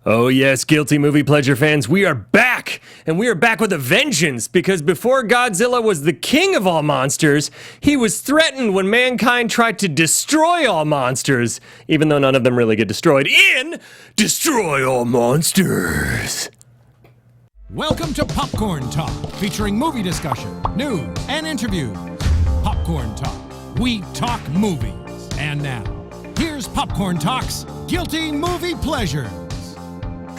Oh yes, Guilty Movie Pleasure fans, we are back! And we are back with a vengeance, because before Godzilla was the king of all monsters, he was threatened when mankind tried to destroy all monsters, even though none of them really get destroyed, in Destroy All Monsters! Welcome to Popcorn Talk, featuring movie discussion, news, and interviews. Popcorn Talk, we talk movies. And now, here's Popcorn Talk's Guilty Movie Pleasures.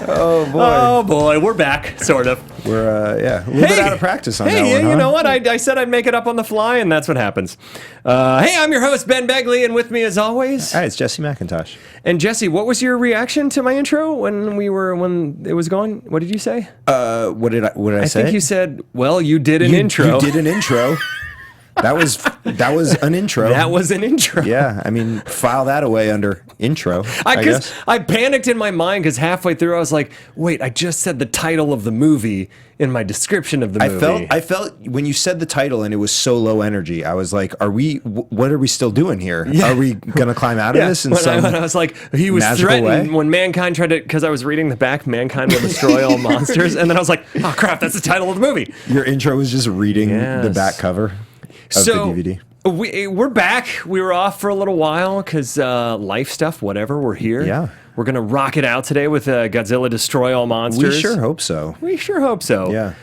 Oh boy, we're back, sort of. We're, a little bit out of practice on that one, huh? You know what? I said I'd make it up on the fly, and that's what happens. Hey, I'm your host, Ben Begley, and with me as always... Hi, it's Jesse McIntosh. And Jesse, what was your reaction to my intro when it was going? What did you say? What did I say? I think you said, well, you did an intro. You did an intro. That was an intro. That was an intro. Yeah, I mean, file that away under intro, I guess. I panicked in my mind because halfway through I was like, wait, I just said the title of the movie in my description of the movie. I felt when you said the title and it was so low energy, I was like, what are we still doing here? Yeah. Are we going to climb out of this in some when I was like, he was threatened when mankind tried to, because I was reading the back, mankind will destroy all monsters, and then I was like, oh crap, that's the title of the movie. Your intro was just reading the back cover of the DVD. We're back. We were off for a little while because life stuff, whatever. We're here. Yeah. We're going to rock it out today with Godzilla Destroy All Monsters. We sure hope so. Yeah.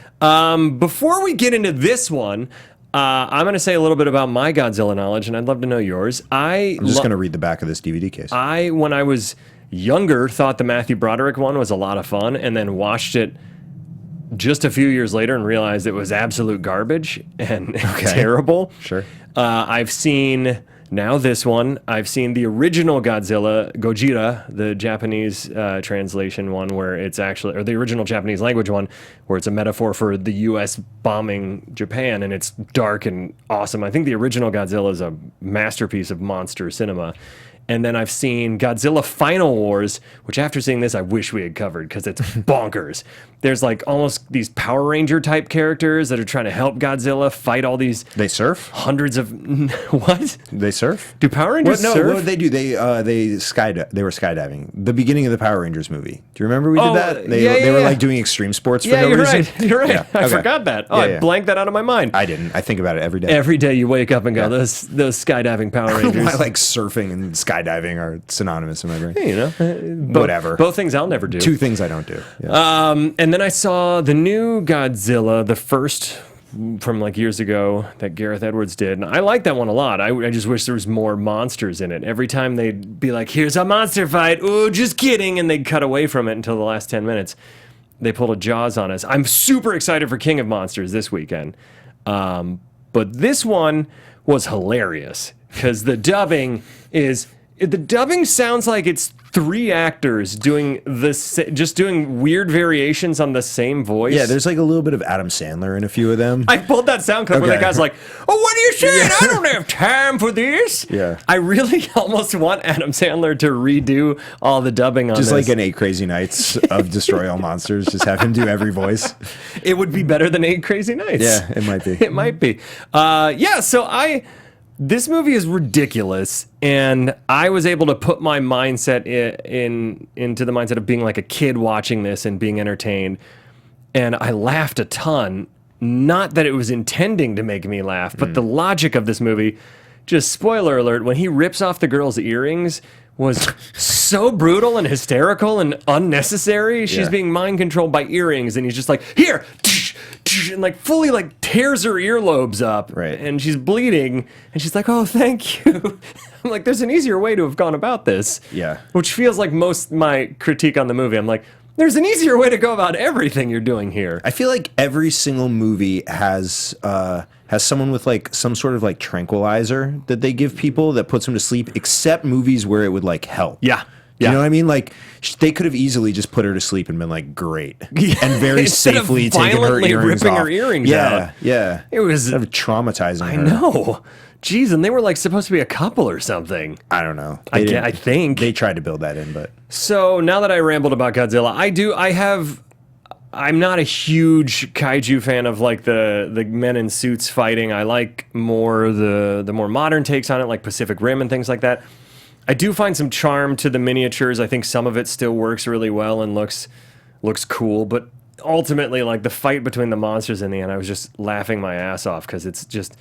Before we get into this one, I'm going to say a little bit about my Godzilla knowledge, and I'd love to know yours. I'm just going to read the back of this DVD case. When I was younger, thought the Matthew Broderick one was a lot of fun, and then watched it just a few years later and realized it was absolute garbage and terrible. Sure. I've seen now this one. I've seen the original Godzilla, Gojira, the Japanese translation one, where it's actually, or the original Japanese language one, where it's a metaphor for the U.S. bombing Japan, and it's dark and awesome. I think the original Godzilla is a masterpiece of monster cinema. And then I've seen Godzilla Final Wars, which after seeing this, I wish we had covered because it's bonkers. There's like almost these Power Ranger type characters that are trying to help Godzilla fight all these... They surf? Hundreds of... What? They surf? Do Power Rangers surf? What did they do? They were skydiving. The beginning of the Power Rangers movie. Do you remember we did that? They were like doing extreme sports for no reason. You're right. Yeah. I forgot that. I blanked that out of my mind. I didn't. I think about it every day. Every day you wake up and go, those skydiving Power Rangers. I like surfing and skydiving are synonymous in my brain. Hey, you know. Whatever. Both things I'll never do. Two things I don't do. Yeah. And then I saw the new Godzilla, the first from like years ago that Gareth Edwards did. And I like that one a lot. I just wish there was more monsters in it. Every time they'd be like, here's a monster fight. Oh, just kidding. And they'd cut away from it until the last 10 minutes. They pulled a Jaws on us. I'm super excited for King of Monsters this weekend. But this one was hilarious because the dubbing sounds like it's three actors doing just doing weird variations on the same voice. Yeah, there's like a little bit of Adam Sandler in a few of them. I pulled that sound clip where that guy's like, oh, what are you saying? I don't have time for this. Yeah. I really almost want Adam Sandler to redo all the dubbing on just this. Like an 8 Crazy Nights of Destroy All Monsters. Just have him do every voice. It would be better than 8 Crazy Nights. Yeah, it might be. It might be. This movie is ridiculous, and I was able to put my mindset into the mindset of being like a kid watching this and being entertained, and I laughed a ton. Not that it was intending to make me laugh, but the logic of this movie, just spoiler alert, when he rips off the girl's earrings was so brutal and hysterical and unnecessary. She's being mind controlled by earrings, and he's just like, here, and like fully like tears her earlobes up, right? And she's bleeding, and she's like, "Oh, thank you." I'm like, "There's an easier way to have gone about this." Yeah, which feels like most my critique on the movie. I'm like, "There's an easier way to go about everything you're doing here." I feel like every single movie has someone with like some sort of like tranquilizer that they give people that puts them to sleep, except movies where it would like help. Yeah. You know what I mean? Like, they could have easily just put her to sleep and been like, great. And very safely taken her earrings ripping off. her earrings out. Yeah. It was kind of traumatizing her. I know. Jeez, and they were like supposed to be a couple or something. I don't know. I think. They tried to build that in, but. So now that I rambled about Godzilla, I'm not a huge kaiju fan of like the men in suits fighting. I like more the more modern takes on it, like Pacific Rim and things like that. I do find some charm to the miniatures. I think some of it still works really well and looks cool, but ultimately, like the fight between the monsters in the end, I was just laughing my ass off because it's just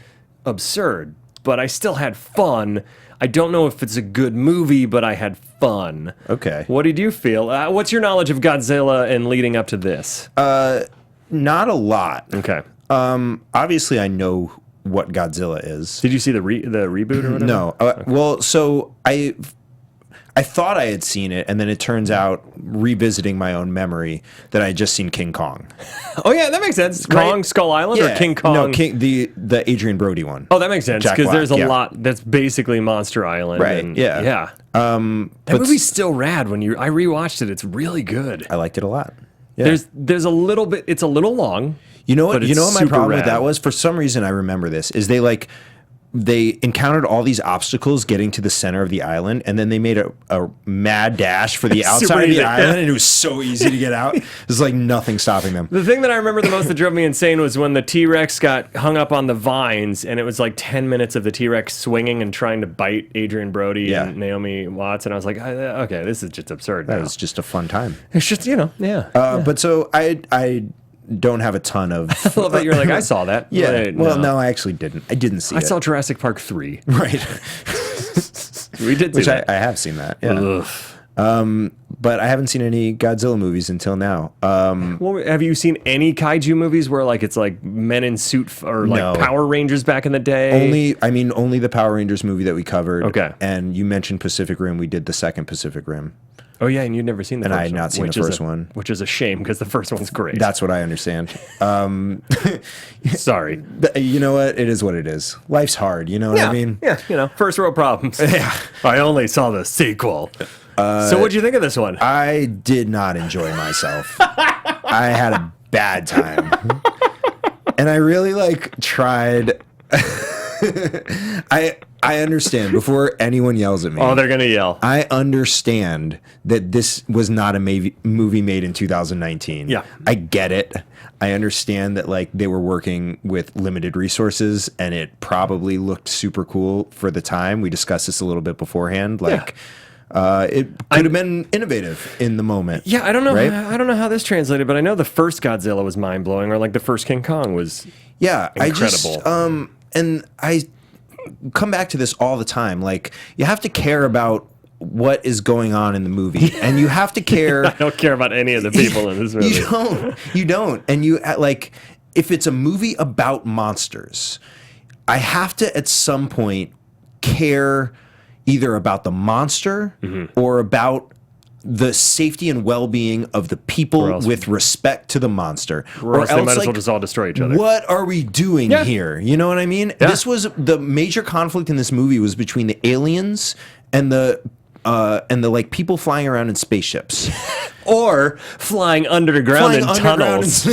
absurd. But I still had fun. I don't know if it's a good movie, but I had fun. Okay. What did you feel? What's your knowledge of Godzilla and leading up to this? Not a lot. Okay. Obviously, I know what Godzilla is. Did you see the reboot or whatever? No. Well, so I thought I had seen it, and then it turns out, revisiting my own memory, that I had just seen King Kong. Oh yeah, that makes sense. Right? Kong Skull Island or King Kong? No, the Adrian Brody one. Oh, that makes sense Jack because there's a Black, yeah. lot that's basically Monster Island. Right, And, yeah. Yeah. That movie's still rad. I rewatched it. It's really good. I liked it a lot. Yeah. There's a little bit. It's a little long. You know what? But You it's know what my super problem with rad. that was? For some reason, I remember this. Is they encountered all these obstacles getting to the center of the island, and then they made a mad dash for the Super outside of easy, the yeah. island, and it was so easy to get out. There's like nothing stopping them. The thing that I remember the most that drove me insane was when the T-Rex got hung up on the vines, and it was like 10 minutes of the T-Rex swinging and trying to bite Adrian Brody Yeah. and Naomi Watts, and I was like, okay, this is just absurd. That now. was just a fun time. It's just, yeah. But so I don't have a ton of. I love that you're like, I saw that. Yeah. Wait, Well, no, I actually didn't. I didn't see I it. saw Jurassic Park 3. Right. We did see Which I that. have seen that. Yeah. Ugh. But I haven't seen any Godzilla movies until now. Well, have you seen any kaiju movies where like it's like men in suit or like No. Power Rangers back in the day? Only the Power Rangers movie that we covered. Okay. And you mentioned Pacific Rim. We did the second Pacific Rim. Oh yeah, and you'd never seen the And first I had one, not seen the which is first one. which is a shame because the first one's great. That's what I understand. Sorry. But you know what? It is what it is. Life's hard. You know what I mean? Yeah, first world problems. Yeah. I only saw the sequel. So what'd you think of this one? I did not enjoy myself. I had a bad time. And I really tried. I understand before anyone yells at me. Oh, they're gonna yell. I understand that this was not a movie made in 2019. Yeah. I get it. I understand that they were working with limited resources and it probably looked super cool for the time. We discussed this a little bit beforehand. It could have been innovative in the moment. Yeah, I don't know. Right? I don't know how this translated, but I know the first Godzilla was mind blowing, or like the first King Kong was. Yeah, Incredible. And I come back to this all the time. You have to care about what is going on in the movie, and you have to care. I don't care about any of the people in this movie. You don't. And if it's a movie about monsters, I have to at some point care either about the monster or about the safety and well-being of the people with respect to the monster. Or else they might as well just all destroy each other. What are we doing here? You know what I mean? Yeah. This was the major conflict in this movie was between the aliens and the people flying around in spaceships. Or flying underground in tunnels.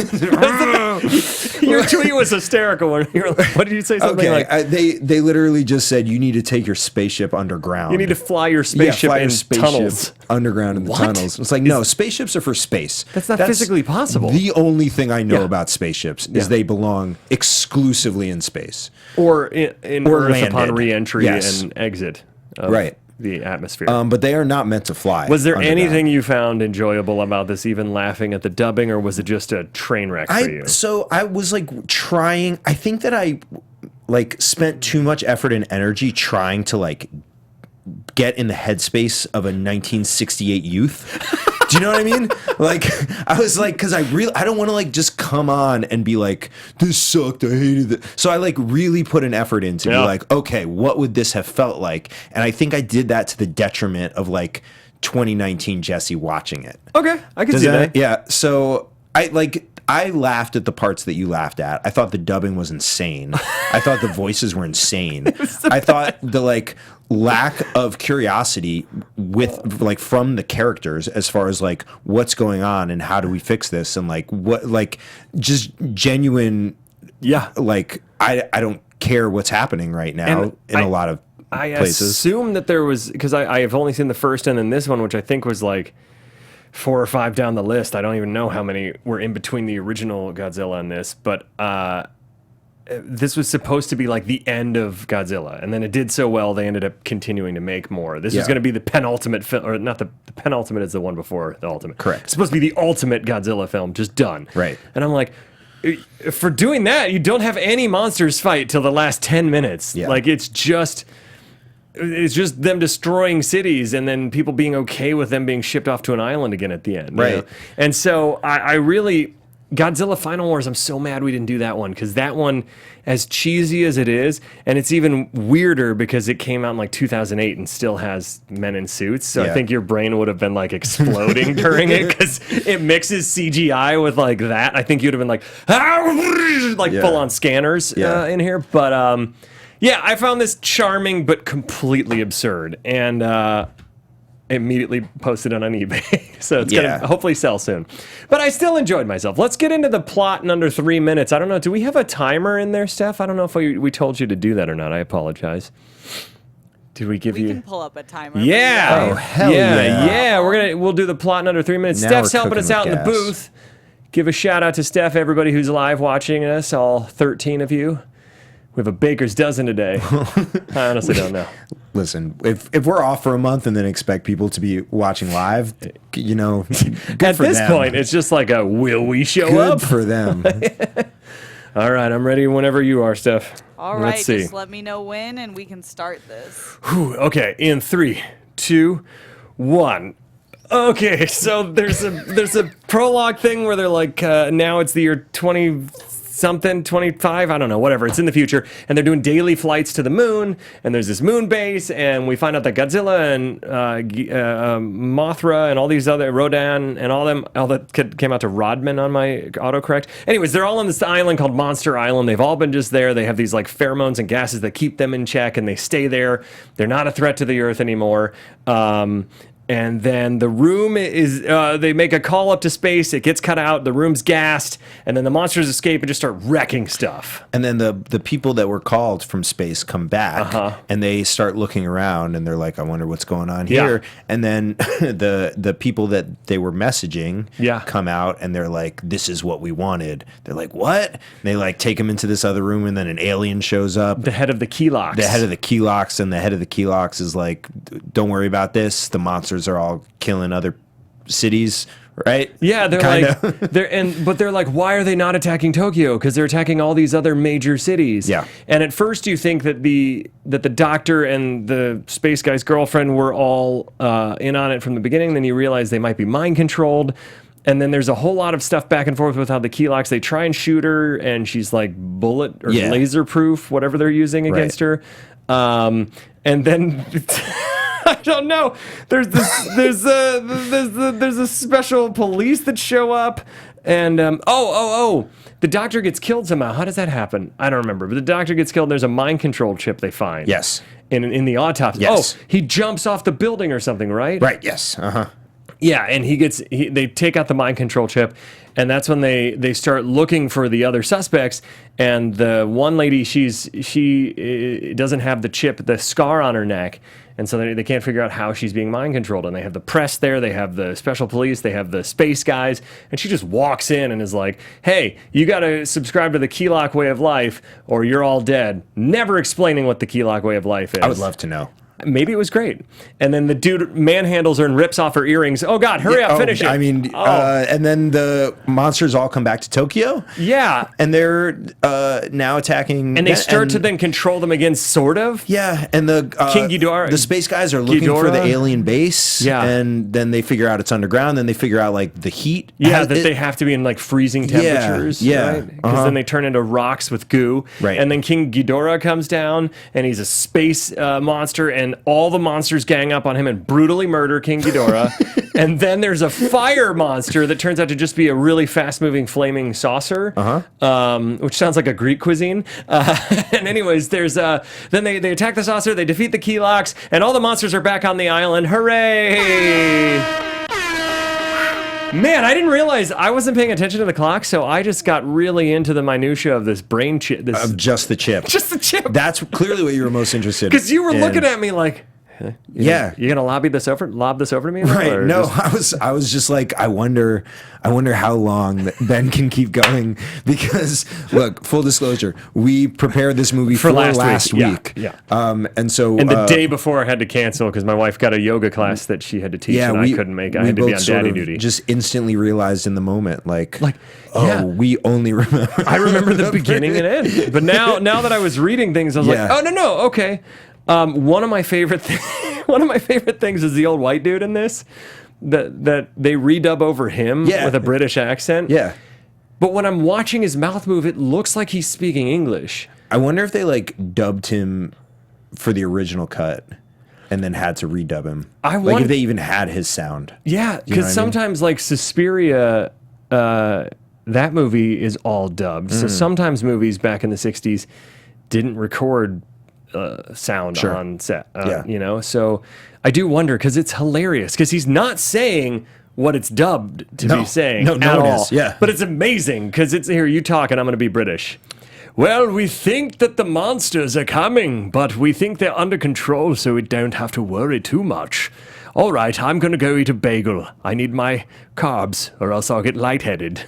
Your tweet was hysterical. When you were like, what did you say? Something like, they literally just said you need to take your spaceship underground. you need to fly your spaceship in tunnels. underground in the What? tunnels. It's like, no, spaceships are for space. That's not physically possible. The only thing I know Yeah. about spaceships Yeah. is they belong exclusively in space. Or in Or Earth upon landed. re-entry Yes. and exit of Right. the atmosphere. But they are not meant to fly. Was there underground. anything you found enjoyable about this, even laughing at the dubbing, or was it just a train wreck for you? So I was trying. I think that I spent too much effort and energy trying to get in the headspace of a 1968 youth. Do you know what I mean? I was because I don't want to just come on and be like, this sucked, I hated it. So I really put an effort in to be okay, what would this have felt like? And I think I did that to the detriment of 2019 Jesse watching it. Okay, I can see that. Yeah. So I laughed at the parts that you laughed at. I thought the dubbing was insane. I thought the voices were insane. I thought the lack of curiosity from the characters as far as what's going on and how do we fix this and what just genuine I don't care what's happening right now And in a lot of I places. assume that there was, because I have only seen the first and then this one, which I think was 4 or 5 down the list. I don't even know how many were in between the original Godzilla and this, but this was supposed to be like the end of Godzilla, and then it did so well they ended up continuing to make more. This was going to be the penultimate film, or not the penultimate is the one before the ultimate. Correct. It's supposed to be the ultimate Godzilla film, just done. Right. And I'm like, for doing that, you don't have any monsters fight till the last 10 minutes. Yeah. Like it's just them destroying cities and then people being okay with them being shipped off to an island again at the end. Right. You know? And so I really, Godzilla Final Wars, I'm so mad we didn't do that one, because that one, as cheesy as it is, and it's even weirder because it came out in like 2008 and still has men in suits. So I think your brain would have been like exploding during it, because it mixes CGI with like that. I think you'd have been like, full on scanners in here. But yeah, I found this charming but completely absurd, and immediately posted it on eBay. So it's going to hopefully sell soon. But I still enjoyed myself. Let's get into the plot in under 3 minutes. I don't know. Do we have a timer in there, Steph? I don't know if we told you to do that or not. I apologize. Did we give you? We can pull up a timer. Yeah. Oh, hell yeah. Yeah, we'll do the plot in under 3 minutes. Now Steph's we're helping us cooking out in with the gas. booth. Give a shout out to Steph, everybody who's live watching us, all 13 of you. We have a baker's dozen today. I honestly don't know. Listen, if we're off for a month and then expect people to be watching live, you know, good At for this them. point, it's just like a will we show Good up? for them. All right, I'm ready whenever you are, Steph. All right, Let's see. just let me know when and we can start this. Whew, okay, in 3, 2, 1. Okay, so there's a prologue thing where they're like, now it's the year 20-something, 25, I don't know, whatever. It's in the future, and they're doing daily flights to the moon, and there's this moon base, and we find out that Godzilla and Mothra and all these other, Rodan and all that came out to Rodman on my autocorrect. Anyways, they're all on this island called Monster Island. They've all been just there. They have these like pheromones and gases that keep them in check, and they stay there. They're not a threat to the Earth anymore. And then the room is, they make a call up to space, it gets cut out, the room's gassed, and then the monsters escape and just start wrecking stuff. And then the people that were called from space come back and they start looking around and they're like, I wonder what's going on here. And then the people that they were messaging come out and they're like, this is what we wanted. They're like, what? And they like take them into this other room and then an alien shows up. The head of the Keylocks. The head of the Keylocks, and the head of the Keylocks is like, don't worry about this. The monsters are all killing other cities, right? Yeah, they're Kinda. but they're like, why are they not attacking Tokyo? Because they're attacking all these other major cities. Yeah. And at first you think that the doctor and the space guy's girlfriend were all in on it from the beginning. Then you realize they might be mind controlled. And then there's a whole lot of stuff back and forth with how the Keylocks, they try and shoot her, and she's like bullet or laser proof, whatever they're using against her. And then I don't know. There's a special police that show up, and the doctor gets killed somehow. How does that happen? I don't remember. But the doctor gets killed. And there's a mind control chip they find. Yes. In the autopsy. Yes. Oh, he jumps off the building or something, right? Right. Yes. Yeah, and they take out the mind control chip, and that's when they start looking for the other suspects. And the one lady, she doesn't have the chip, the scar on her neck, and so they can't figure out how she's being mind controlled. And they have the press there, they have the special police, they have the space guys, and she just walks in and is like, "Hey, you got to subscribe to the Keylock way of life, or you're all dead." Never explaining what the Keylock way of life is. I would love to know. Maybe it was great. And then the dude manhandles her and rips off her earrings. Oh, God, hurry up, finish it. I mean, and then the monsters all come back to Tokyo. Yeah. And they're now attacking. And they start to then control them again, sort of. Yeah, and the King Ghidorah. the space guys are looking for the alien base. Yeah. And then they figure out it's underground. Then they figure out like the heat. Yeah, they have to be in like freezing temperatures. Yeah. Because then they turn into rocks with goo. Right. And then King Ghidorah comes down, and he's a space monster, and all the monsters gang up on him and brutally murder King Ghidorah. And then there's a fire monster that turns out to just be a really fast-moving flaming saucer, which sounds like a Greek cuisine. And anyways, there's then they attack the saucer, they defeat the Keylocks, and all the monsters are back on the island. Hooray! Man, I didn't realize I wasn't paying attention to the clock, so I just got really into the minutia of this brain chip. Of just the chip. Just the chip. That's clearly what you were most interested in. Because you were looking at me like, Yeah. You gonna lob this over to me? Right. Or No, just- I was just like, I wonder how long that Ben can keep going because look, full disclosure, we prepared this movie for last week. Yeah. And so And the day before I had to cancel because my wife got a yoga class that she had to teach and I couldn't make. I had to be on daddy duty. Just instantly realized in the moment, like yeah. we only remember. I remember the beginning and end. But now that I was reading things, I was Yeah. like, oh no, okay. One of my favorite things is the old white dude in this. That they redub over him with a British accent. Yeah. But when I'm watching his mouth move, it looks like he's speaking English. I wonder if they like dubbed him for the original cut and then had to redub him. Like if they even had his sound. Yeah, You know what I because sometimes like Suspiria, that movie is all dubbed. So sometimes movies back in the 60s didn't record sound on set. You know, so I do wonder because it's hilarious because he's not saying what it's dubbed to be saying no at one all. is, yeah. But it's amazing because it's here, you talk and I'm going to be British. Well, we think that the monsters are coming, but we think they're under control so we don't have to worry too much. All right, I'm going to go eat a bagel. I need my carbs or else I'll get lightheaded.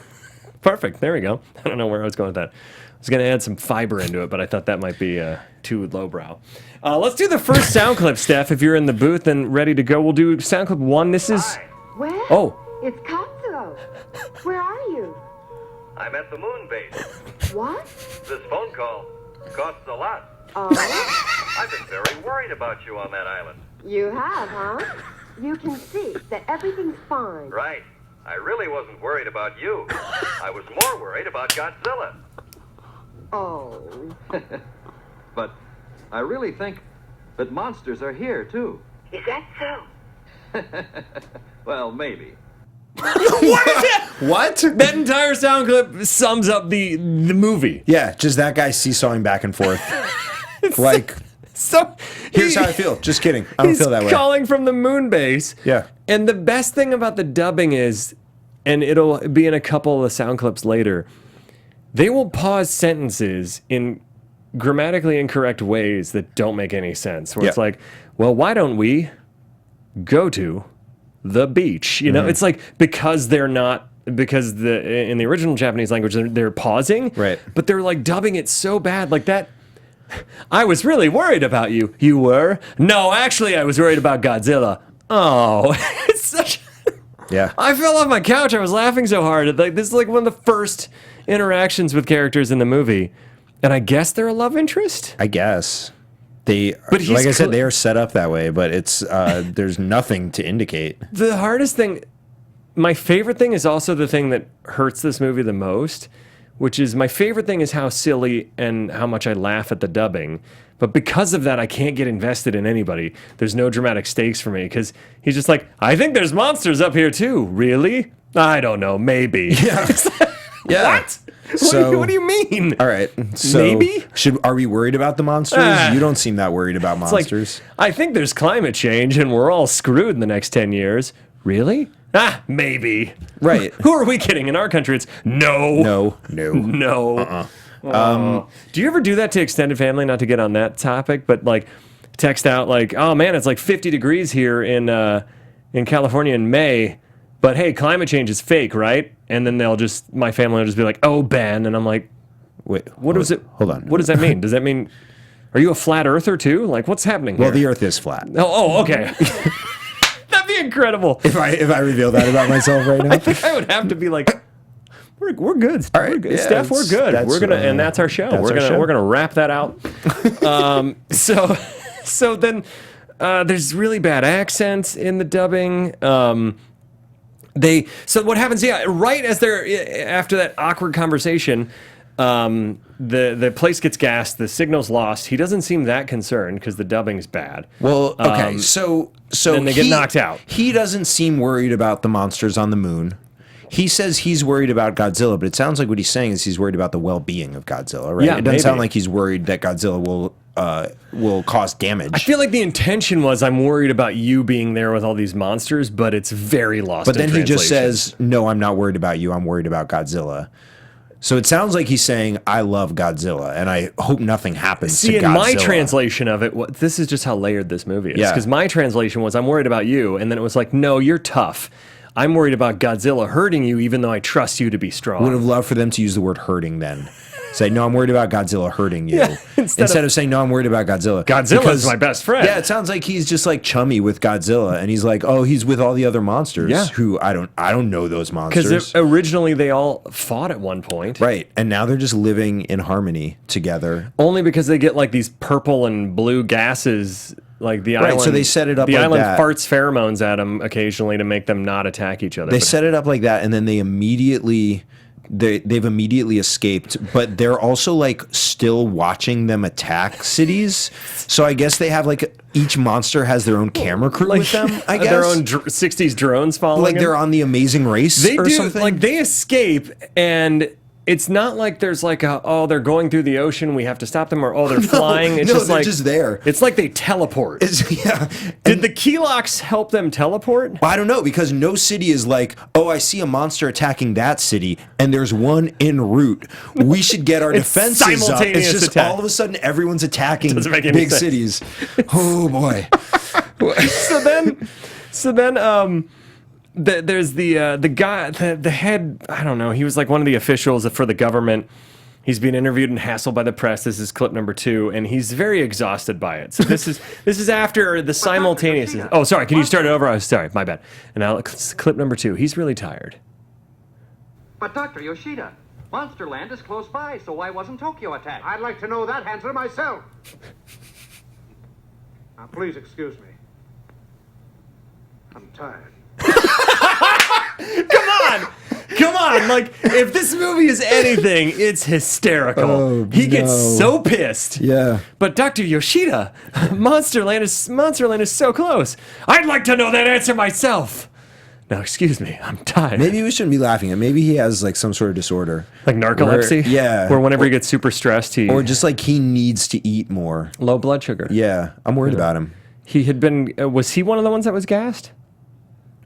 Perfect. There we go. I don't know where I was going with that. I was going to add some fiber into it, but I thought that might be too lowbrow. Let's do the first sound clip, Steph. If you're in the booth and ready to go, we'll do sound clip 1. This is... Where? Oh. It's Katsuo. Where are you? I'm at the moon base. What? This phone call costs a lot. Oh, I've been very worried about you on that island. you have, huh? You can see that everything's fine. Right. I really wasn't worried about you. I was more worried about Godzilla. Oh. But I really think that monsters are here, too. Is that so? Well, maybe. What? That entire sound clip sums up the movie. Yeah, just that guy seesawing back and forth. Like, So here's how I feel. Just kidding. I don't he's feel that way. calling from the moon base. Yeah. And the best thing about the dubbing is, and it'll be in a couple of sound clips later, they will pause sentences in grammatically incorrect ways that don't make any sense. Where it's Yeah. like, well, why don't we go to the beach? You know, Mm-hmm. it's like because they're not, because in the original Japanese language they're pausing, Right. But they're like dubbing it so bad, like that. I was really worried about you. You were? No, actually, I was worried about Godzilla. Oh, it's such. Yeah. I fell off my couch. I was laughing so hard. Like this is like one of the first interactions with characters in the movie, and I guess they're a love interest. I guess. They, But he's like I said, cl- they are set up that way, but it's there's nothing to indicate. The hardest thing, my favorite thing is also the thing that hurts this movie the most, which is my favorite thing is how silly and how much I laugh at the dubbing. But because of that, I can't get invested in anybody. There's no dramatic stakes for me because he's just like, I think there's monsters up here too. Really? I don't know. Maybe. Yeah. Yeah. What? So- What do you mean? All right. So Maybe? are we worried about the monsters? Ah. You don't seem that worried about It's like, monsters. I think there's climate change and we're all screwed in the next 10 years. Really? Maybe. Right. Who are we kidding? In our country, it's no. No. No. Do you ever do that to extended family? Not to get on that topic, but like text out like, oh man, it's like 50 degrees here in California in May, but hey, climate change is fake, right? And then my family will just be like, oh, Ben. And I'm like, Wait. what is it? Hold on. What does that mean? Does that mean, are you a flat earther too? Like, what's happening Well, here? the Earth is flat. Oh, okay. That'd be incredible. If I reveal that about myself right now, I think I would have to be like, we're good. All right, We're good. yeah, Steph, we're good. that's, We're gonna, and that's our show. that's We're our show. gonna wrap that out. So then there's really bad accents in the dubbing. So what happens? Yeah, right as they're after that awkward conversation, the place gets gassed. The signal's lost. He doesn't seem that concerned because the dubbing's bad. well, okay. So then they get knocked out. He doesn't seem worried about the monsters on the moon. He says he's worried about Godzilla, but it sounds like what he's saying is he's worried about the well-being of Godzilla, right? Yeah, it doesn't sound maybe. like he's worried that Godzilla will cause damage. I feel like the intention was I'm worried about you being there with all these monsters, but it's very lost. But in then he just translation. says, "No, I'm not worried about you. I'm worried about Godzilla." So it sounds like he's saying, I love Godzilla, and I hope nothing happens to See, in Godzilla. my translation of it, this is just how layered this movie is. Yeah. Because my translation was, I'm worried about you. And then it was like, no, you're tough. I'm worried about Godzilla hurting you, even though I trust you to be strong. Would have loved for them to use the word hurting then. Say, no, I'm worried about Godzilla hurting you. Yeah, instead of saying, no, I'm worried about Godzilla. Godzilla's my best friend. Yeah, it sounds like he's just like chummy with Godzilla, and he's like, oh, he's with all the other monsters. Yeah. Who I don't know those monsters. Because originally they all fought at one point. Right, and now they're just living in harmony together. Only because they get like these purple and blue gases. Like the Right, island, so they set it up The like island that. farts pheromones at them occasionally to make them not attack each other. They set it up like that, and then they've immediately escaped, but they're also like still watching them attack cities. So I guess they have like each monster has their own camera crew with them. I guess their own 60s drones following. like they're them. on The Amazing Race. They or do something. like they escape and. It's not like there's like they're going through the ocean, we have to stop them, or they're flying. It's no, just they're like just there. It's like they teleport. Yeah. Did the key locks help them teleport? I don't know, because no city is like, oh, I see a monster attacking that city, and there's one en route. We should get our It's defenses up. It's simultaneous just attack. all of a sudden everyone's attacking Doesn't make any big sense. cities. Oh boy. So then, there's the guy, the head. I don't know. He was like one of the officials for the government. He's being interviewed and hassled by the press. This is clip number 2, and he's very exhausted by it. So this is after the simultaneous. Oh, sorry. Can you start it over? Oh, sorry, my bad. And now clip number 2. He's really tired. But Dr. Yoshida, Monsterland is close by, so why wasn't Tokyo attacked? I'd like to know that answer myself. Now, please excuse me. I'm tired. Come on! Like, if this movie is anything, it's hysterical. Oh, He gets no. so pissed. Yeah. But Dr. Yoshida, Monsterland is so close. I'd like to know that answer myself. Now, excuse me, I'm tired. Maybe we shouldn't be laughing at. Maybe he has like some sort of disorder, Like narcolepsy? Yeah. Where whenever he gets super stressed, he... or just like he needs to eat more. low blood sugar. Yeah, I'm worried about him. He had been... was he one of the ones that was gassed?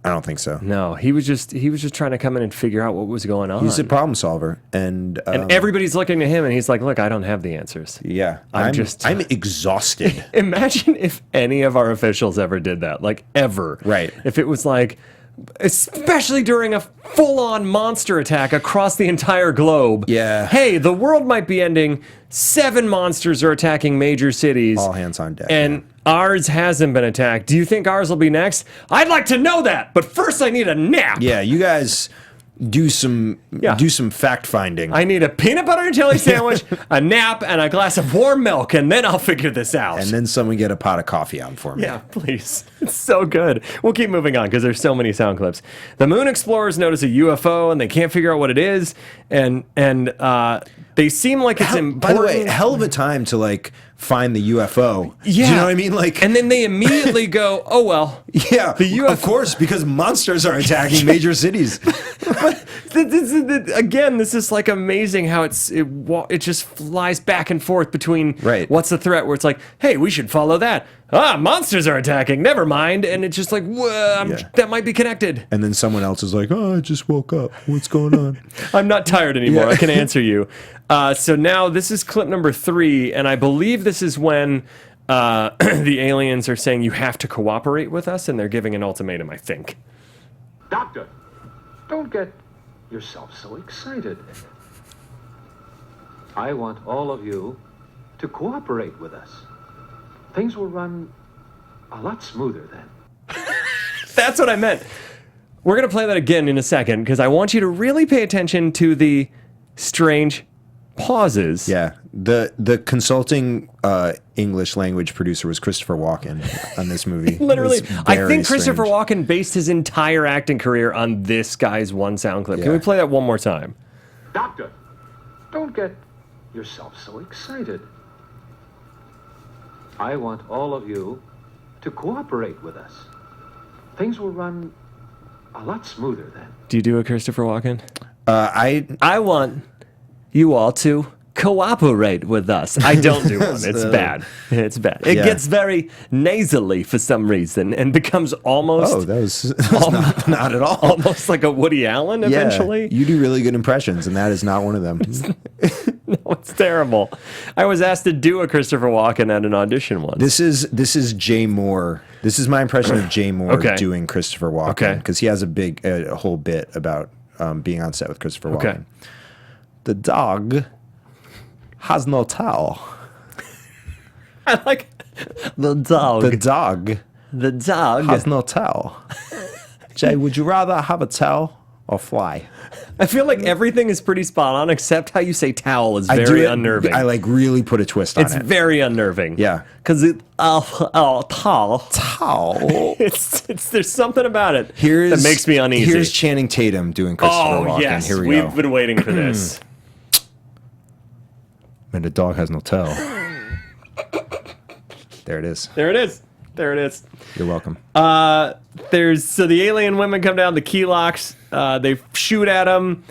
I don't think so. No, he was just trying to come in and figure out what was going on. He's a problem solver, and everybody's looking at him, and he's like, look, I don't have the answers. yeah, I'm I'm exhausted. Imagine if any of our officials ever did that, like ever. Right. If it was like, especially during a full-on monster attack across the entire globe. Yeah. Hey, the world might be ending. 7 monsters are attacking major cities. All hands on deck. And ours hasn't been attacked. Do you think ours will be next? I'd like to know that, but first I need a nap. Yeah, you guys do some fact finding. I need a peanut butter and jelly sandwich, a nap, and a glass of warm milk, and then I'll figure this out. and then someone get a pot of coffee out for me. Yeah, please. It's so good. We'll keep moving on because there's so many sound clips. The moon explorers notice a UFO and they can't figure out what it is, and they seem like it's important. By the way, hell of a time to like find the UFO. Yeah. Do you know what I mean? Like, and then they immediately go, "Oh well." yeah, the UFO. of course, because monsters are attacking major cities. Again, this is like amazing how it just flies back and forth between Right. what's the threat where it's like, hey, we should follow that. Monsters are attacking. Never mind. And it's just like, that might be connected. And then someone else is like, "Oh, I just woke up. What's going on?" I'm not tired anymore. Yeah. I can answer you. So now this is clip number 3, and I believe this is when the aliens are saying you have to cooperate with us, and they're giving an ultimatum, I think. Doctor, don't get yourself so excited. I want all of you to cooperate with us. Things will run a lot smoother then. That's what I meant. We're going to play that again in a second, because I want you to really pay attention to the strange pauses. Yeah, the consulting English language producer was Christopher Walken on this movie. Literally, It was I very think Christopher strange. Walken based his entire acting career on this guy's one sound clip. Can Yeah. we play that one more time? Doctor, don't get yourself so excited. I want all of you to cooperate with us. Things will run a lot smoother then. Do you do a Christopher Walken? I I want you all to cooperate with us. I don't do one. It's bad. It's bad. It gets very nasally for some reason and becomes almost... Oh, that was not at all. Almost like a Woody Allen eventually. You do really good impressions, and that is not one of them. No, it's terrible. I was asked to do a Christopher Walken at an audition once. This is Jay Moore. This is my impression of Jay Moore doing Christopher Walken, because he has a whole bit about being on set with Christopher Walken. Okay. The dog has no towel. I like the dog. The dog has no towel. Jay, would you rather have a towel or fly? I feel like everything is pretty spot on, except how you say towel is very unnerving. I like really put a twist on it. It's very unnerving. Yeah. Because towel. Towel. There's something about it that makes me uneasy. Here's Channing Tatum doing Christopher Walken. Yes. Here we go. We've been waiting for this. Man, the dog has no tail. There it is. There it is. You're welcome. So the alien women come down, the key locks, they shoot at him.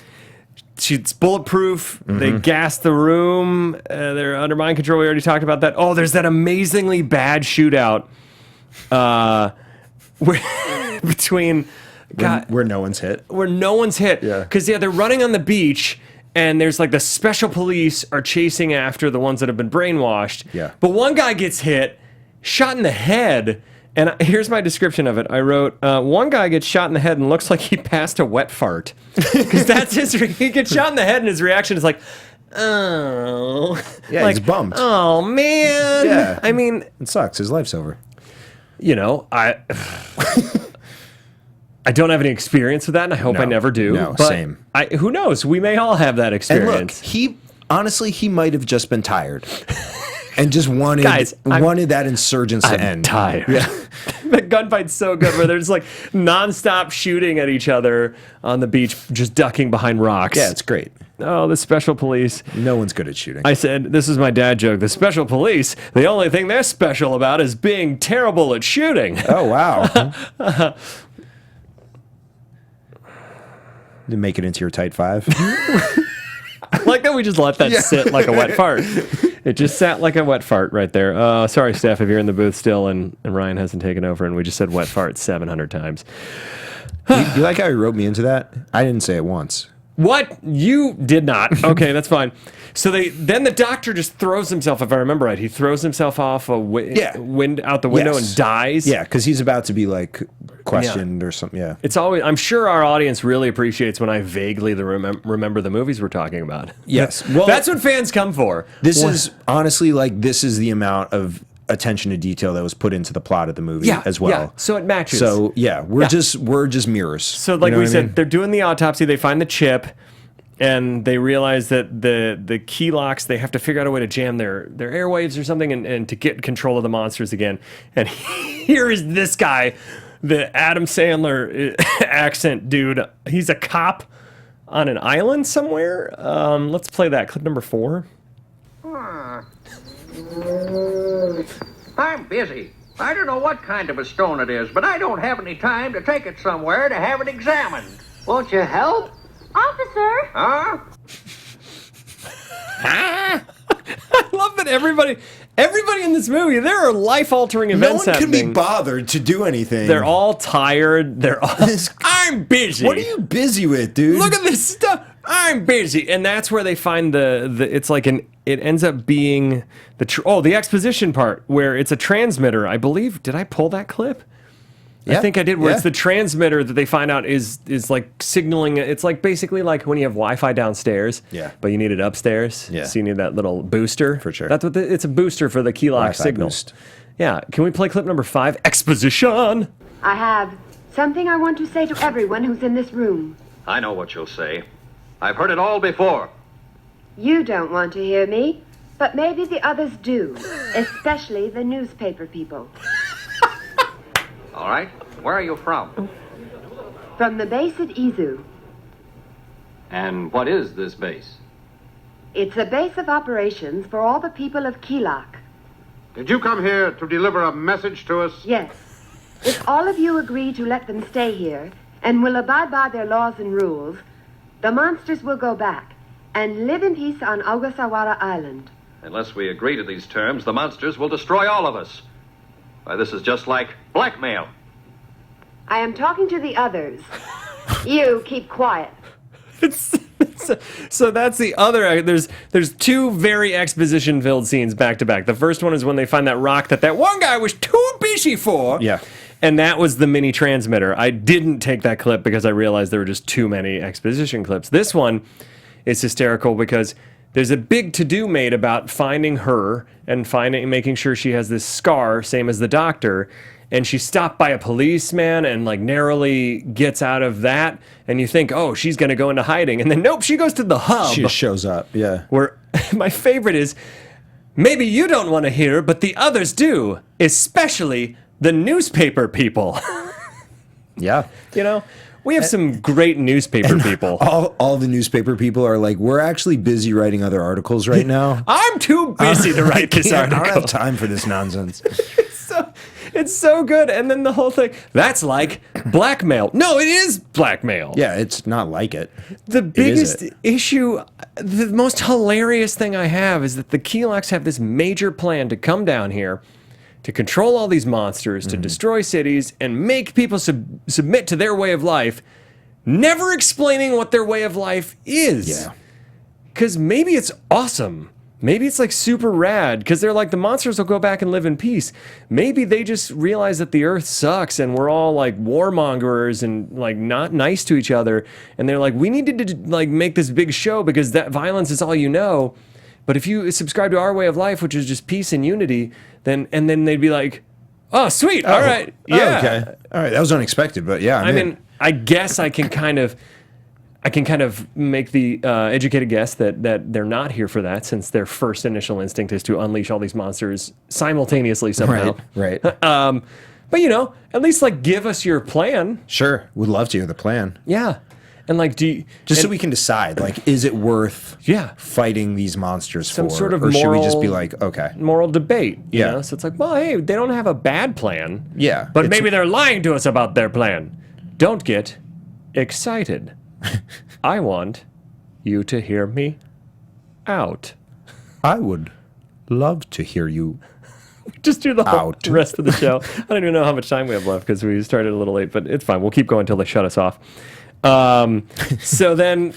She's bulletproof. They gas the room. They're under mind control. We already talked about that. Oh, there's that amazingly bad shootout between... Where no one's hit. Yeah. Because, they're running on the beach, and there's like the special police are chasing after the ones that have been brainwashed. Yeah. But one guy gets hit, shot in the head, and here's my description of it. I wrote, one guy gets shot in the head and looks like he passed a wet fart. Because that's he gets shot in the head and his reaction is like, oh. Yeah, like, he's bummed. Oh, man. Yeah. I mean. It sucks. His life's over. I don't have any experience with that, and I hope I never do. No, but same. Who knows? We may all have that experience. And look, he might have just been tired. And just wanted that insurgence to end. Tired. Yeah. The gunfight's so good where there's like nonstop shooting at each other on the beach, just ducking behind rocks. Yeah, it's great. Oh, the special police. No one's good at shooting. I said, this is my dad joke. The special police, the only thing they're special about is being terrible at shooting. Oh, wow. To make it into your tight five. I like that we just let that sit like a wet fart. It just sat like a wet fart right there. Sorry, Steph, if you're in the booth still and Ryan hasn't taken over and we just said wet fart 700 times. You like how he wrote me into that? I didn't say it once. What? You did not. Okay, that's fine. So then the doctor just throws himself, if I remember right, he throws himself off out the window and dies. Yeah, because he's about to be like questioned or something. Yeah, it's always. I'm sure our audience really appreciates when I vaguely remember the movies we're talking about. Yes, well, that's what fans come for. This is honestly this is the amount of attention to detail that was put into the plot of the movie as well. Yeah, so it matches. So we're just mirrors. So like we said, they're doing the autopsy. They find the chip. And they realize that the key locks, they have to figure out a way to jam their airwaves or something and to get control of the monsters again. And here is this guy, the Adam Sandler accent dude. He's a cop on an island somewhere. Let's play that. Clip number 4. I'm busy. I don't know what kind of a stone it is, but I don't have any time to take it somewhere to have it examined. Won't you help? Officer! Huh? I love that everybody in this movie, there are life-altering events No one can happening. be bothered to do anything. They're all tired. They're all... I'm busy. What are you busy with, dude? Look at this stuff. I'm busy. And that's where they find it's like it ends up being the exposition part where it's a transmitter. I believe, did I pull that clip? I think I did, where it's the transmitter that they find out is like signaling. It's like basically like when you have Wi-Fi downstairs, but you need it upstairs. Yeah. So you need that little booster. For sure. That's what it's a booster for the key lock Wi-Fi signal. boost. Yeah. Can we play clip number 5? Exposition. I have something I want to say to everyone who's in this room. I know what you'll say. I've heard it all before. You don't want to hear me, but maybe the others do, especially the newspaper people. All right. Where are you from? From the base at Izu. And what is this base? It's a base of operations for all the people of Kilak. Did you come here to deliver a message to us? Yes. If all of you agree to let them stay here and will abide by their laws and rules, the monsters will go back, and live in peace on Ogasawara Island. Unless we agree to these terms, the monsters will destroy all of us. Why, this is just like blackmail. I am talking to the others. You keep quiet. So that's the other. There's two very exposition-filled scenes back to back. The first one is when they find that rock that one guy was too busy for. Yeah. And that was the mini transmitter. I didn't take that clip because I realized there were just too many exposition clips. This one is hysterical because there's a big to-do made about finding her and making sure she has this scar, same as the doctor. And she's stopped by a policeman and like narrowly gets out of that. And you think, oh, she's going to go into hiding. And then nope, she goes to the hub. She just shows up. Yeah. Where my favorite is, maybe you don't want to hear, but the others do, especially the newspaper people. Yeah. You know, we have some great newspaper people. All the newspaper people are like, we're actually busy writing other articles right now. I'm too busy to write this article. I don't have time for this nonsense. It's so good. And then the whole thing, that's like blackmail. No, it is blackmail. Yeah, it's not like it. The biggest issue, the most hilarious thing I have is that the Keeloks have this major plan to come down here to control all these monsters, to destroy cities, and make people submit to their way of life, never explaining what their way of life is. Yeah. Because maybe it's awesome. Maybe it's like super rad because they're like the monsters will go back and live in peace. Maybe they just realize that the earth sucks and we're all like warmongers and like not nice to each other. And they're like, we need to like make this big show because that violence is all you know. But if you subscribe to our way of life, which is just peace and unity, then they'd be like, oh, sweet. All right. Yeah. Okay. All right. That was unexpected, but yeah. I mean, I guess I can kind of make the educated guess that they're not here for that, since their first initial instinct is to unleash all these monsters simultaneously somehow. Right. But you know, at least like give us your plan. Sure. Would love to hear the plan. Yeah. And like, so we can decide, like, is it worth Yeah. fighting these monsters some for? sort of or should we just moral- be like, okay. moral debate? You Yeah. know? So it's like, well, hey, they don't have a bad plan. Yeah, But it's- maybe they're lying to us about their plan. Don't get excited. I want you to hear me out. I would love to hear you. Just do the whole Out. rest of the show. I don't even know how much time we have left because we started a little late, but it's fine. We'll keep going until they shut us off. So then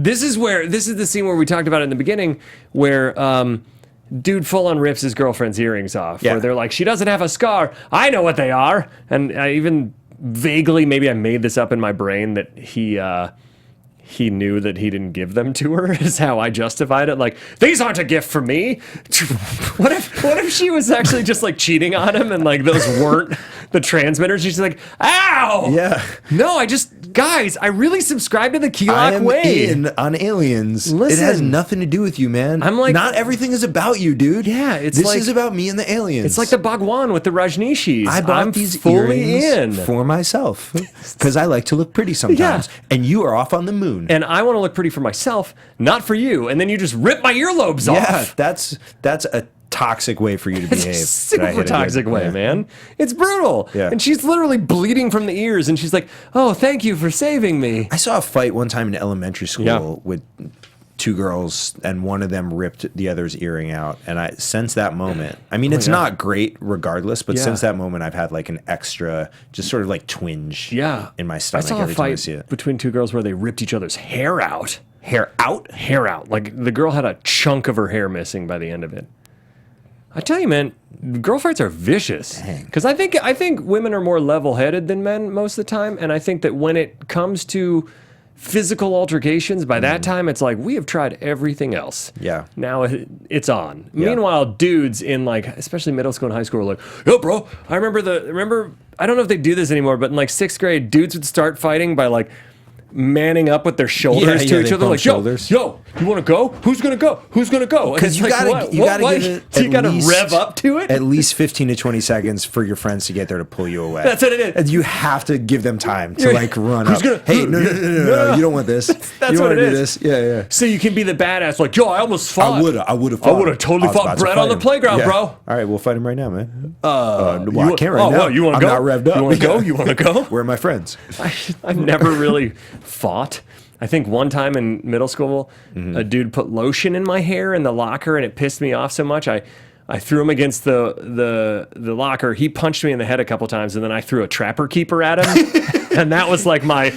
this is the scene where we talked about it in the beginning where dude full on rips his girlfriend's earrings off. Yeah. Where they're like, she doesn't have a scar. I know what they are. And I even vaguely, maybe I made this up in my brain that he knew that he didn't give them to her is how I justified it. Like, these aren't a gift from me. What if she was actually just like cheating on him and like those weren't the transmitters? She's like, ow! Yeah. No, guys, I really subscribe to the I Keelok am way. in on Aliens. It has Listen. nothing to do with you, man. I'm like- not everything is about you, dude. Yeah, it's this like- is about me and the aliens. It's like the Bhagwan with the Rajneeshis. I bought I'm these fully earrings in. for myself because I like to look pretty sometimes. Yeah. And you are off on the moon. And I want to look pretty for myself, not for you. And then you just rip my earlobes yeah, off. that's a toxic way for you to It's behave. a Did I super hit it good? toxic way, Yeah. man. It's brutal. Yeah. And she's literally bleeding from the ears. And she's like, oh, thank you for saving me. I saw a fight one time in elementary school Yeah. with two girls, and one of them ripped the other's earring out. And since that moment, I mean, it's not great regardless, but Yeah. since that moment, I've had like an extra, just sort of like twinge in my I stomach saw a every time I fight see it. between two girls where they ripped each other's hair out. Hair out? Hair out. Like the girl had a chunk of her hair missing by the end of it. I tell you, man, girl fights are vicious. Because I think women are more level-headed than men most of the time, and I think that when it comes to physical altercations, by that time it's like we have tried everything else. Yeah. Now it's on. Yeah. Meanwhile, dudes in like especially middle school and high school are like, yo, bro, I remember. I don't know if they do this anymore, but in like 6th grade, dudes would start fighting by like manning up with their shoulders to Yeah, each they other, bump like, shoulders. yo, you want to go? Who's gonna go? Who's gonna go? And Because it's you like, gotta, what? you gotta What? give it. So you at gotta least- rev up to it. At least 15 to 20 seconds for your friends to get there to pull you away. That's what it is. And you have to give them time to You're- like run Who's up. gonna- Hey, no, you don't want this. That's you what want it to do is. this? Yeah. So you can be the badass, like, yo, I almost fought. I would have I would've totally fought Brett on the playground, bro. All right, we'll fight him right now, man. Well, You- I can't right now. Well, you want to I'm go? not revved up. You want to go? You want to go? Where are my friends? I've never really fought. I think one time in middle school, a dude put lotion in my hair in the locker, and it pissed me off so much. I threw him against the locker. He punched me in the head a couple times, and then I threw a trapper keeper at him, and that was like my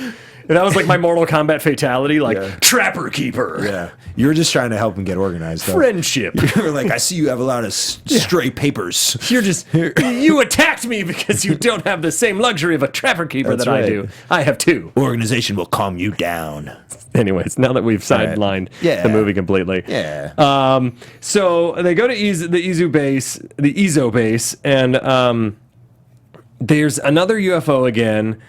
Mortal Kombat fatality, like trapper keeper. Yeah, you were just trying to help him get organized. Though. Friendship. You were like, I see you have a lot of stray papers. You attacked me because you don't have the same luxury of a trapper keeper That's that I right. do. I have two. Organization will calm you down. Anyways, now that we've sidelined the movie completely. Yeah. So they go to the Ezo base, and there's another UFO again,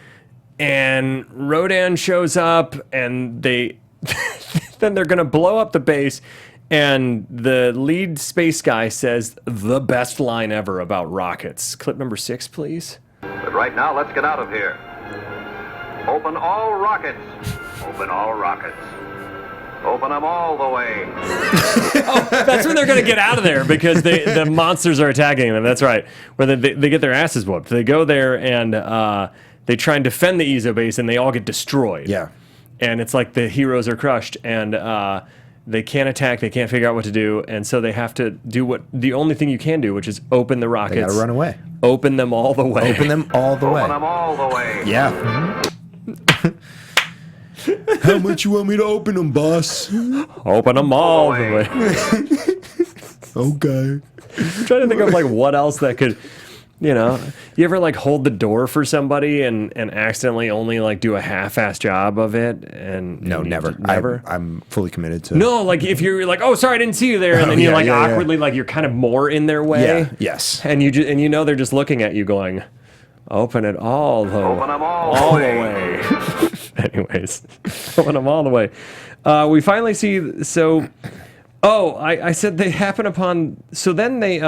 and Rodan shows up, and then they're gonna blow up the base, and the lead space guy says the best line ever about rockets. Clip number 6, please. But right now, let's get out of here. Open all rockets. Open all rockets. Open them all the way. That's when they're going to get out of there because the monsters are attacking them. That's right. Where they get their asses whooped. They go there and they try and defend the Ezo base, and they all get destroyed. Yeah. And it's like the heroes are crushed, and they can't attack. They can't figure out what to do, and so they have to do the only thing you can do, which is open the rockets. They gotta run away. Open them all the way. Open them all the way. Open them all the way. Yeah. How much you want me to open them, boss? Open them all the way. Okay. I'm trying to think of like what else that could, you ever like hold the door for somebody and accidentally only like do a half-ass job of it? And No, never. Never. I'm fully committed to. No, like if you're like, oh, sorry, I didn't see you there, and then you're like awkwardly, like you're kind of more in their way. Yeah. Yes. And you know they're just looking at you, going, open it all the Open them all the way. Anyways, open them all the way. We finally see. So, I said they happen upon. So then they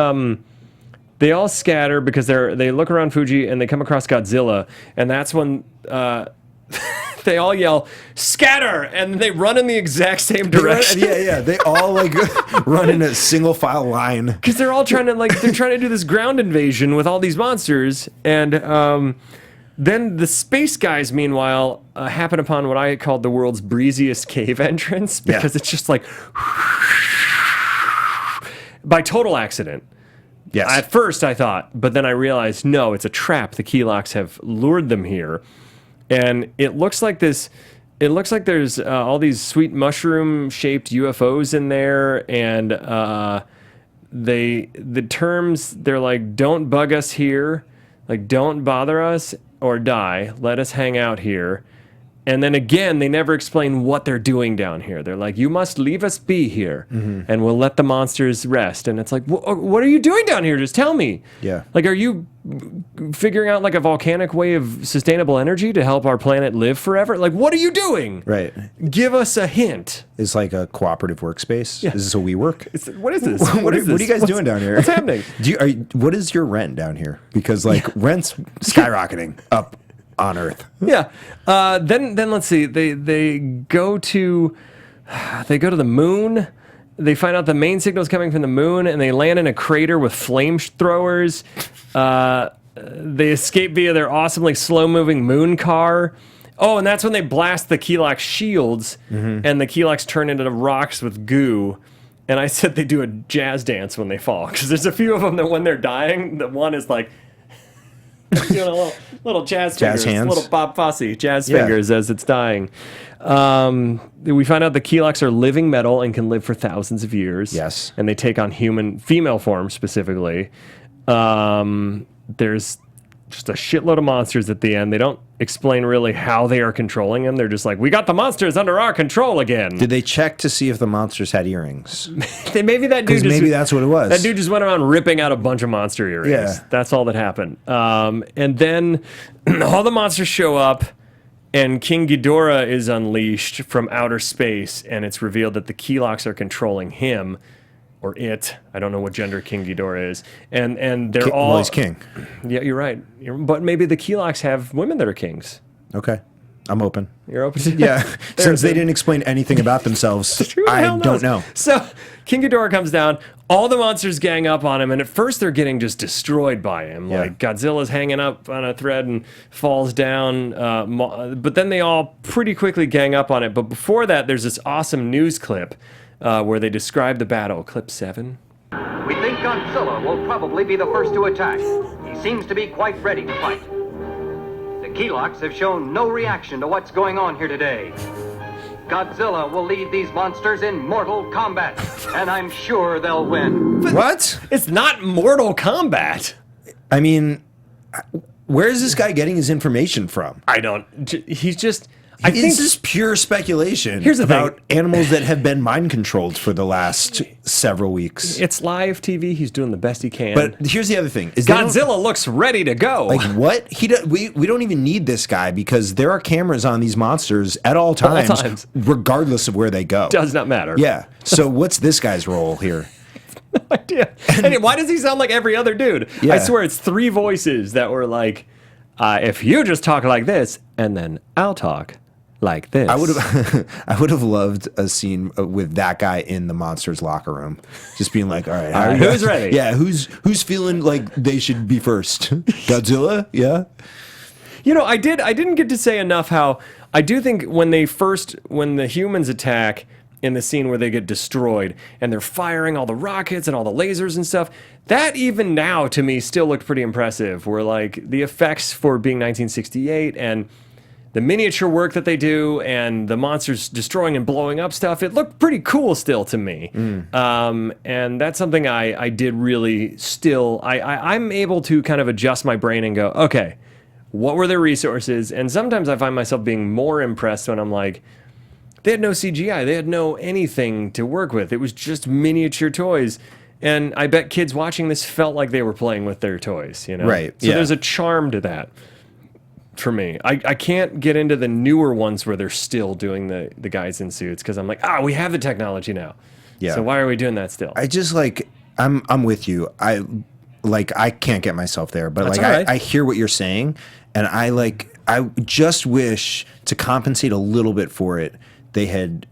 all scatter because they look around Fuji and they come across Godzilla, and that's when they all yell "scatter" and they run in the exact same direction. Yeah. They all like run in a single file line Because they're all trying to do this ground invasion with all these monsters, and then the space guys, meanwhile, happen upon what I called the world's breeziest cave entrance because it's just like by total accident. Yes. At first I thought, but then I realized, no, it's a trap. The key locks have lured them here. And it looks like this. It looks like there's all these sweet mushroom-shaped UFOs in there, and the terms, they're like, don't bug us here, like don't bother us or die. Let us hang out here. And then again, they never explain what they're doing down here. They're like, you must leave us be here, and we'll let the monsters rest. And it's like, what are you doing down here? Just tell me. Yeah. Like, are you figuring out like a volcanic way of sustainable energy to help our planet live forever? Like, what are you doing? Right. Give us a hint. It's like a cooperative workspace. Yeah. Is this a WeWork? What is this? What are you guys doing down here? What's happening? What is your rent down here? Because like rent's skyrocketing up on Earth. Yeah. Then let's see. They go to the moon. They find out the main signal is coming from the moon, and they land in a crater with flamethrowers. They escape via their awesomely slow-moving moon car. Oh, and that's when they blast the Keylog's shields, and the Keylog's turn into rocks with goo. And I said they do a jazz dance when they fall, because there's a few of them that when they're dying, the one is like doing a little jazz fingers, hands. little Bob Fosse jazz fingers as it's dying. We find out the Keylocks are living metal and can live for thousands of years. Yes. And they take on human female form specifically. There's just a shitload of monsters at the end. They don't explain really how they are controlling them. They're just like, we got the monsters under our control again. Did they check to see if the monsters had earrings? Maybe that dude Because just, maybe that's what it was. that dude just went around ripping out a bunch of monster earrings. Yeah. That's all that happened. And then all the monsters show up, and King Ghidorah is unleashed from outer space, and it's revealed that the Keylocks are controlling him, or it. I don't know what gender King Ghidorah is. And they're all... Well, he's king. Yeah, you're right. But maybe the Keylocks have women that are kings. Okay. I'm open. You're open to Yeah, since they There- didn't explain anything about themselves, Who the I hell don't knows? know. So King Ghidorah comes down. All the monsters gang up on him, and at first they're getting just destroyed by him. Yeah. Like Godzilla's hanging up on a thread and falls down. But then they all pretty quickly gang up on it. But before that, there's this awesome news clip where they describe the battle. Clip 7. We think Godzilla will probably be the first to attack. He seems to be quite ready to fight. The Keloks have shown no reaction to what's going on here today. Godzilla will lead these monsters in mortal combat, and I'm sure they'll win. What? It's not Mortal Kombat. I mean, where is this guy getting his information from? I don't. He's just. I think This is pure speculation. Here's the about thing. animals that have been mind controlled for the last several weeks. it's live TV. He's doing the best he can. But here's the other thing: is they don't- Godzilla looks ready to go. Like what? We don't even need this guy because there are cameras on these monsters at all times, regardless of where they go. Does not matter. Yeah. So what's this guy's role here? idea. And why does he sound like every other dude? Yeah. I swear it's 3 voices that were like, if you just talk like this, and then I'll talk like this. I would have loved a scene with that guy in the monsters locker room, just being like, all right, how are you who's guys? ready? Yeah, who's feeling like they should be first? Godzilla? Yeah. You know, I didn't get to say enough how I do think when the humans attack in the scene where they get destroyed and they're firing all the rockets and all the lasers and stuff, that even now to me still looked pretty impressive. Where like the effects for being 1968 and the miniature work that they do and the monsters destroying and blowing up stuff, it looked pretty cool still to me. And that's something I did really still, I'm able to kind of adjust my brain and go, okay, what were their resources? And sometimes I find myself being more impressed when I'm like, they had no CGI, they had no anything to work with. It was just miniature toys. And I bet kids watching this felt like they were playing with their toys, you know? Right, So yeah. there's a charm to that. For me, I can't get into the newer ones where they're still doing the guys in suits because I'm like, we have the technology now. Yeah. So why are we doing that still? I just like I'm with you. I can't get myself there, but That's like all right. I hear what you're saying, and I just wish to compensate a little bit for it. They had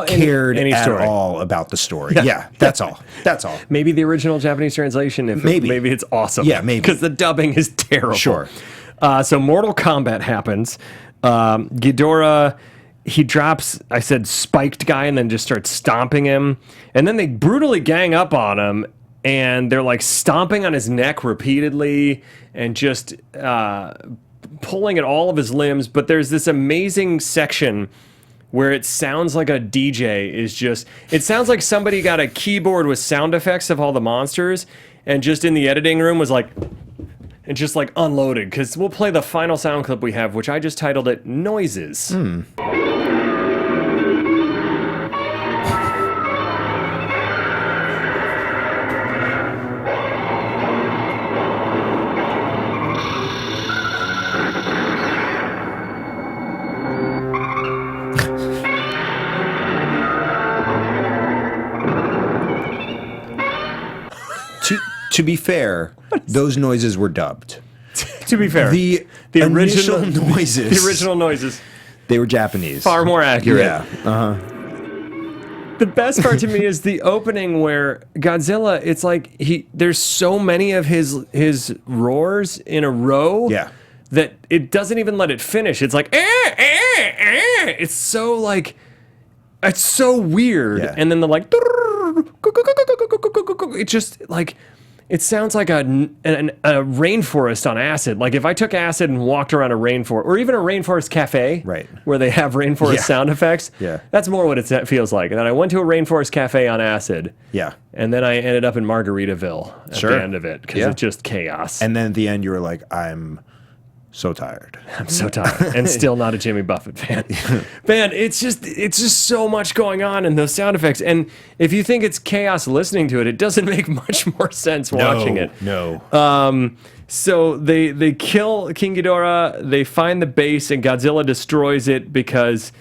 cared any at story. all about the story. Yeah, that's all. That's all. Maybe the original Japanese translation. Maybe it's awesome. Yeah, maybe. because the dubbing is terrible. Sure. So Mortal Kombat happens. Ghidorah, he drops, I said spiked guy, and then just starts stomping him. And then they brutally gang up on him, and they're like stomping on his neck repeatedly and just pulling at all of his limbs. But there's this amazing section where it sounds like a DJ is just, it sounds like somebody got a keyboard with sound effects of all the monsters and just in the editing room was like, and just like unloaded, because we'll play the final sound clip we have, which I just titled it Noises. To be fair, those noises were dubbed. To be fair, The original initial noises, the original noises, they were Japanese. far more accurate. Yeah. The best part to me is the opening where Godzilla, it's like there's so many of his roars in a row Yeah. that it doesn't even let it finish. It's like, it's so like, it's so weird. Yeah. And then the like, it just like, it sounds like a rainforest on acid. Like if I took acid and walked around a rainforest, or even a rainforest cafe, Right. where they have rainforest Yeah. sound effects. Yeah. That's more what it feels like. And then I went to a rainforest cafe on acid. Yeah. And then I ended up in Margaritaville at Sure. the end of it because Yeah. it's just chaos. And then at the end, you were like, I'm so tired. I'm so tired and still not a Jimmy Buffett fan. Man, it's just so much going on in those sound effects. And if you think it's chaos listening to it, it doesn't make much more sense watching it. No. So they kill King Ghidorah, they find the base, and Godzilla destroys it because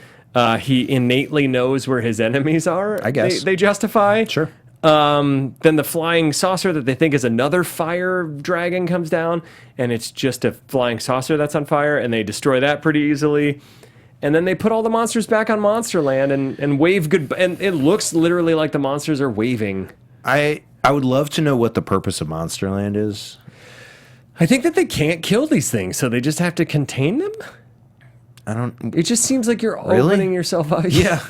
he innately knows where his enemies are. I guess. They justify. Sure. Then the flying saucer that they think is another fire dragon comes down, and it's just a flying saucer that's on fire, and they destroy that pretty easily. And then they put all the monsters back on Monsterland and wave good. And it looks literally like the monsters are waving. I would love to know what the purpose of Monsterland is. I think that they can't kill these things, so they just have to contain them. It just seems like you're opening yourself up. Yeah.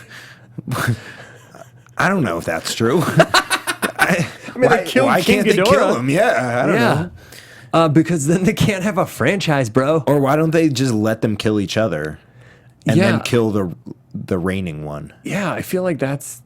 I don't know if that's true. I mean, why, they killed why King can't they Ghidorah. kill him? Yeah, I don't know. Because then they can't have a franchise, bro. Or why don't they just let them kill each other and then kill the reigning one? Yeah, I feel like that's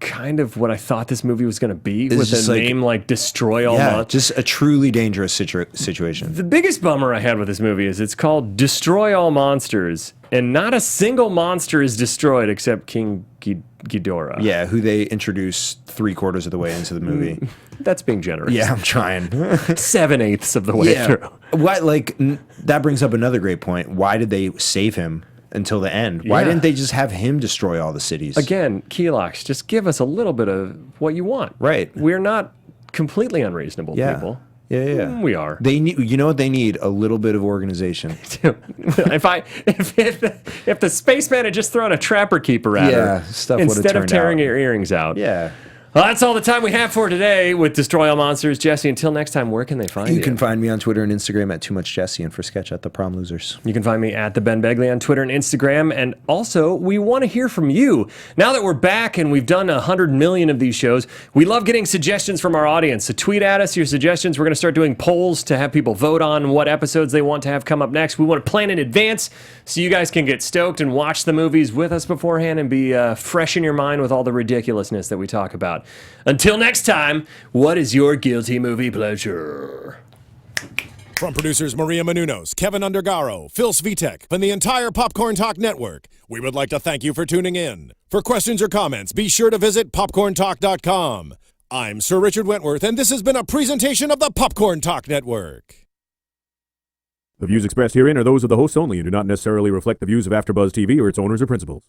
kind of what I thought this movie was going to be, It's with just a like- name like Destroy All Monsters. just a truly dangerous situation. The biggest bummer I had with this movie is it's called Destroy All Monsters, and not a single monster is destroyed except King Ghidorah. Yeah, who they introduced 3/4 of the way into the movie. That's being generous. Yeah, I'm trying. 7/8 of the way through. Why? Like that brings up another great point. Why did they save him until the end? Why Yeah. didn't they just have him destroy all the cities? Again, Kelox, just give us a little bit of what you want. Right. We're not completely unreasonable people. Yeah. We are. They need. You know what they need? A little bit of organization. if the spaceman had just thrown a trapper keeper at her stuff would've instead of turned tearing out. her earrings out. Yeah. Well, that's all the time we have for today with Destroy All Monsters. Jesse, until next time, where can they find you? You can find me on Twitter and Instagram at Too Much Jesse, and for Sketch at The Prom Losers. You can find me at the Ben Begley on Twitter and Instagram. And also, we want to hear from you. Now that we're back and we've done 100 million of these shows, we love getting suggestions from our audience. So tweet at us your suggestions. We're going to start doing polls to have people vote on what episodes they want to have come up next. We want to plan in advance so you guys can get stoked and watch the movies with us beforehand and be fresh in your mind with all the ridiculousness that we talk about. Until next time, what is your guilty movie pleasure? From producers Maria Menounos, Kevin Undergaro, Phil Svitek, and the entire Popcorn Talk Network, we would like to thank you for tuning in. For questions or comments, be sure to visit popcorntalk.com. I'm Sir Richard Wentworth, and this has been a presentation of the Popcorn Talk Network. The views expressed herein are those of the hosts only and do not necessarily reflect the views of AfterBuzz TV or its owners or principals.